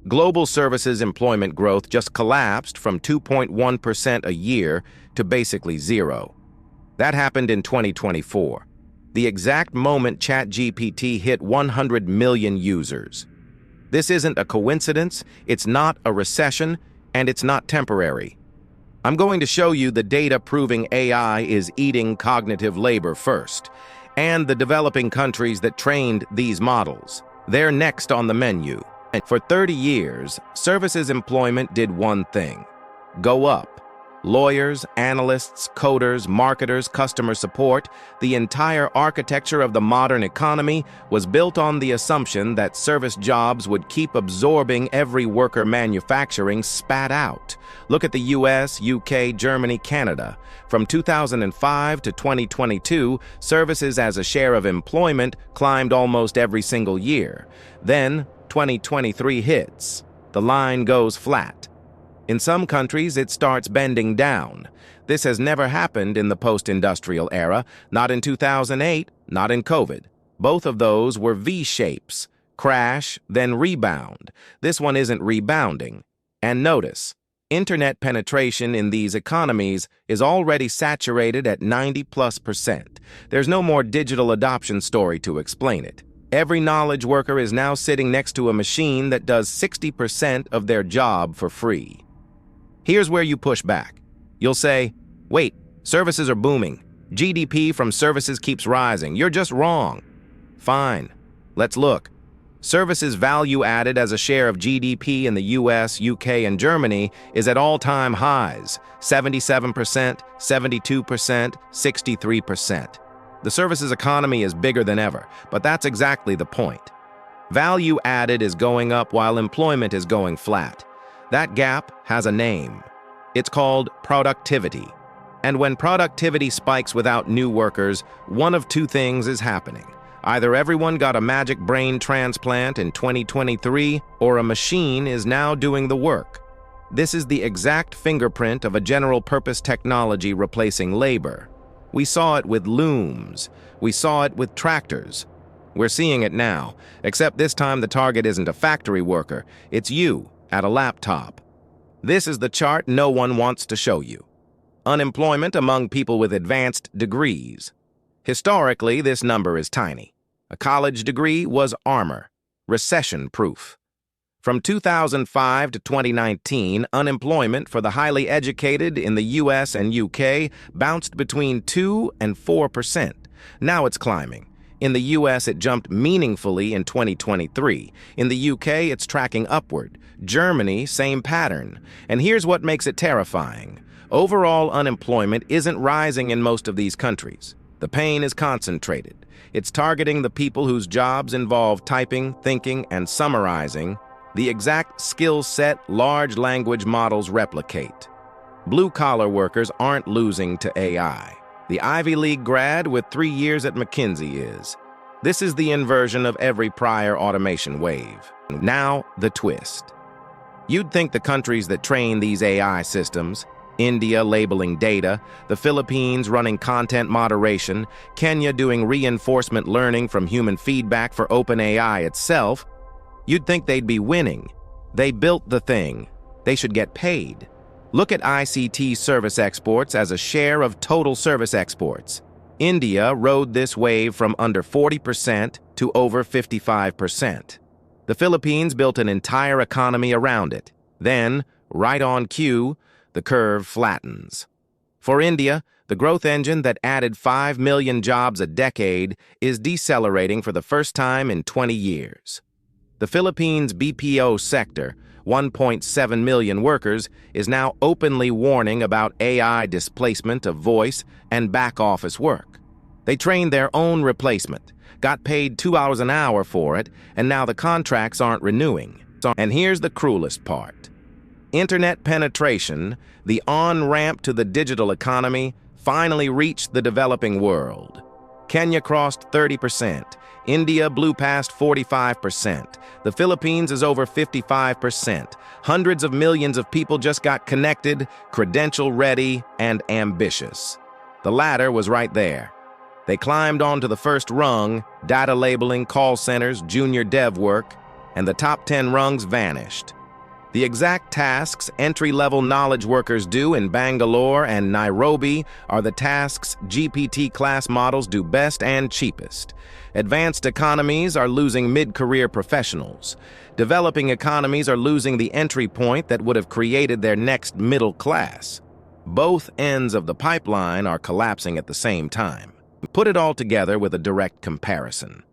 Global services employment growth just collapsed from 2.1% a year to basically zero. That happened in 2024, the exact moment ChatGPT hit 100 million users. This isn't a coincidence, it's not a recession, and it's not temporary. I'm going to show you the data proving AI is eating cognitive labor first, and the developing countries that trained these models. They're next on the menu. And for 30 years, services employment did one thing: go up. Lawyers, analysts, coders, marketers, customer support, the entire architecture of the modern economy was built on the assumption that service jobs would keep absorbing every worker manufacturing spat out. Look at the US, UK, Germany, Canada. From 2005 to 2022, services as a share of employment climbed almost every single year. Then, 2023 hits. The line goes flat. In some countries, it starts bending down. This has never happened in the post-industrial era, not in 2008, not in COVID. Both of those were V-shapes: crash, then rebound. This one isn't rebounding. And notice, internet penetration in these economies is already saturated at 90+%. There's no more digital adoption story to explain it. Every knowledge worker is now sitting next to a machine that does 60% of their job for free. Here's where you push back. You'll say, wait, services are booming. GDP from services keeps rising. You're just wrong. Fine. Let's look. Services value added as a share of GDP in the US, UK, and Germany is at all-time highs: 77%, 72%, 63%. The services economy is bigger than ever, but that's exactly the point. Value added is going up while employment is going flat. That gap has a name. It's called productivity. And when productivity spikes without new workers, one of two things is happening. Either everyone got a magic brain transplant in 2023, or a machine is now doing the work. This is the exact fingerprint of a general-purpose technology replacing labor. We saw it with looms. We saw it with tractors. We're seeing it now, except this time the target isn't a factory worker, it's you at a laptop. This is the chart no one wants to show you. Unemployment among people with advanced degrees. Historically, this number is tiny. A college degree was armor, recession-proof. From 2005 to 2019, unemployment for the highly educated in the US and UK bounced between 2 and 4%. Now it's climbing. In the US, it jumped meaningfully in 2023. In the UK, it's tracking upward. Germany, same pattern. And here's what makes it terrifying. Overall unemployment isn't rising in most of these countries. The pain is concentrated. It's targeting the people whose jobs involve typing, thinking, and summarizing, the exact skill set large language models replicate. Blue-collar workers aren't losing to AI. The Ivy League grad with 3 years at McKinsey is. This is the inversion of every prior automation wave. Now, the twist. You'd think the countries that train these AI systems, India labeling data, the Philippines running content moderation, Kenya doing reinforcement learning from human feedback for OpenAI itself, you'd think they'd be winning. They built the thing. They should get paid. Look at ICT service exports as a share of total service exports. India rode this wave from under 40% to over 55%. The Philippines built an entire economy around it. Then, right on cue, the curve flattens. For India, the growth engine that added 5 million jobs a decade is decelerating for the first time in 20 years. The Philippines' BPO sector, 1.7 million workers, is now openly warning about AI displacement of voice and back-office work. They trained their own replacement, got paid $2 an hour for it, and now the contracts aren't renewing. And here's the cruelest part. Internet penetration, the on-ramp to the digital economy, finally reached the developing world. Kenya crossed 30%. India blew past 45%. The Philippines is over 55%. Hundreds of millions of people just got connected, credential-ready, and ambitious. The latter was right there. They climbed onto the first rung, data labeling, call centers, junior dev work, and the top 10 rungs vanished. The exact tasks entry-level knowledge workers do in Bangalore and Nairobi are the tasks GPT-class models do best and cheapest. Advanced economies are losing mid-career professionals. Developing economies are losing the entry point that would have created their next middle class. Both ends of the pipeline are collapsing at the same time. Put it all together with a direct comparison.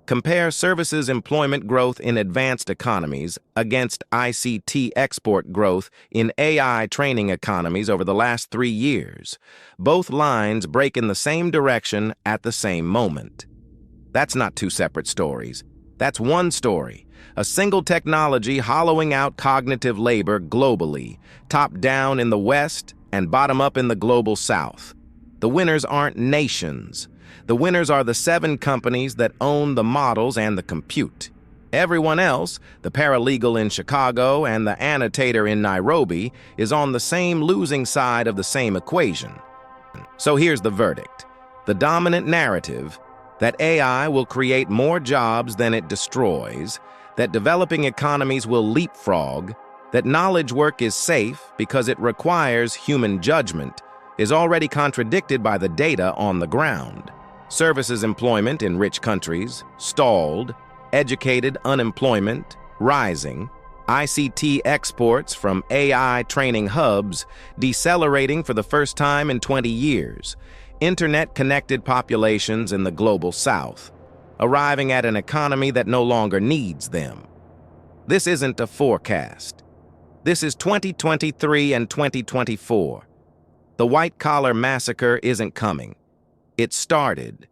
Compare services employment growth in advanced economies against ICT export growth in AI training economies over the last 3 years. Both lines break in the same direction at the same moment. That's not two separate stories. That's one story. A single technology hollowing out cognitive labor globally, top-down in the West and bottom-up in the global South. The winners aren't nations. The winners are the 7 companies that own the models and the compute. Everyone else, the paralegal in Chicago and the annotator in Nairobi, is on the same losing side of the same equation. So here's the verdict. The dominant narrative, that AI will create more jobs than it destroys, that developing economies will leapfrog, that knowledge work is safe because it requires human judgment, is already contradicted by the data on the ground. Services employment in rich countries, stalled, educated unemployment, rising, ICT exports from AI training hubs, decelerating for the first time in 20 years, internet-connected populations in the global South, arriving at an economy that no longer needs them. This isn't a forecast. This is 2023 and 2024. The white-collar massacre isn't coming. It started.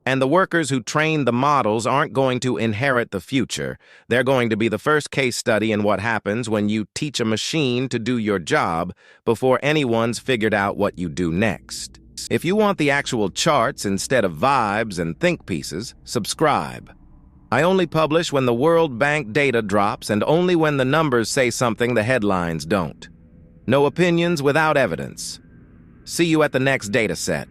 And the workers who trained the models aren't going to inherit the future. They're going to be the first case study in what happens when you teach a machine to do your job before anyone's figured out what you do next. If you want the actual charts instead of vibes and think pieces, subscribe. I only publish when the World Bank data drops and only when the numbers say something the headlines don't. No opinions without evidence. See you at the next data set.